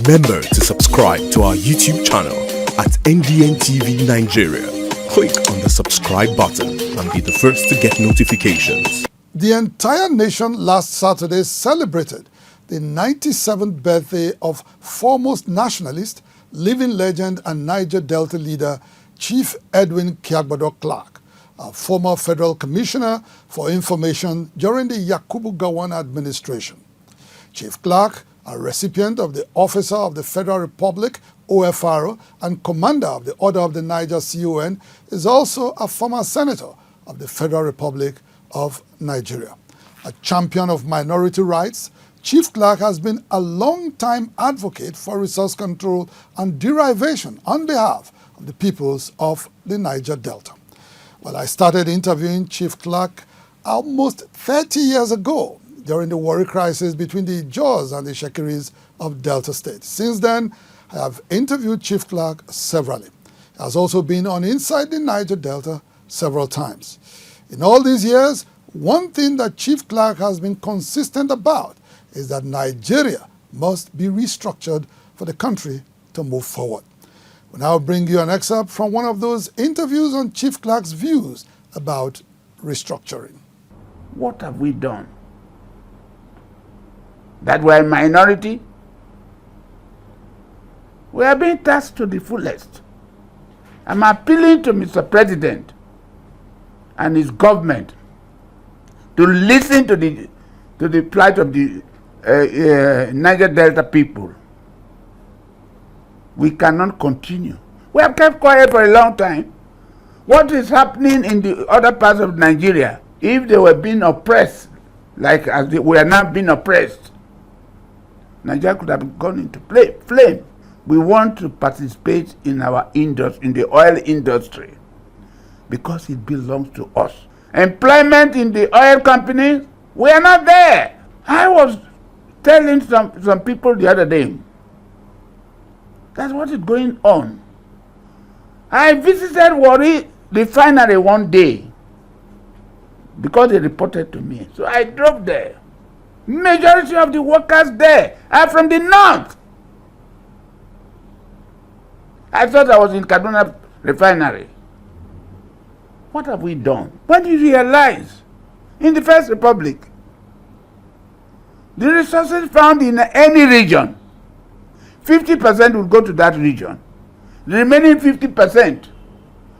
Remember to subscribe to our YouTube channel at NDN TV Nigeria. Click on the subscribe button and be the first to get notifications. The entire nation last Saturday celebrated the 97th birthday of foremost nationalist, living legend and Niger Delta leader Chief Edwin Clark, a former federal commissioner for information during the AKUGHA administration. Chief Clark, a recipient of the Officer of the Federal Republic, OFR, and commander of the Order of the Niger, CON, is also a former senator of the Federal Republic of Nigeria. A champion of minority rights, Chief Clark has been a long-time advocate for resource control and derivation on behalf of the peoples of the Niger Delta. Well, I started interviewing Chief Clark almost 30 years ago during the worry crisis between the Jaws and the Shekiris of Delta State. Since then, I have interviewed Chief Clark severally. He has also been on Inside the Niger Delta several times. In all these years, one thing that Chief Clark has been consistent about is that Nigeria must be restructured for the country to move forward. We now bring you an excerpt from one of those interviews on Chief Clark's views about restructuring. What have we done? That we're a minority? We are being taxed to the fullest. I'm appealing to Mr. President and his government to listen to the plight of the Niger Delta people. We cannot continue. We have kept quiet for a long time. What is happening in the other parts of Nigeria, if they were being oppressed, like as we are now being oppressed, Nigeria could have gone into flame. We want to participate in our industry, in the oil industry, because it belongs to us. Employment in the oil companies, we are not there. I was telling some people the other day, that's what is going on. I visited Warri refinery one day because they reported to me. So I drove there. Majority of the workers there are from the north. I thought I was in Kaduna refinery. What have we done? When you realize, in the First Republic, the resources found in any region, 50% will go to that region. The remaining 50%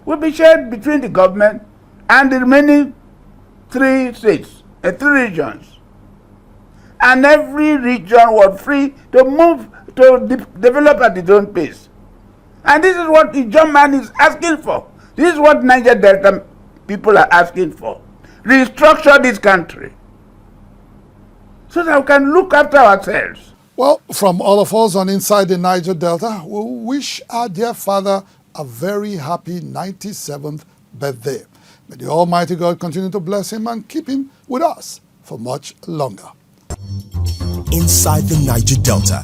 will be shared between the government and the remaining three regions. And every region was free to move, to develop at its own pace. And this is what the John man is asking for. This is what Niger Delta people are asking for. Restructure this country so that we can look after ourselves. Well, from all of us on Inside the Niger Delta, we wish our dear father a very happy 97th birthday. May the Almighty God continue to bless him and keep him with us for much longer. Inside the Niger Delta.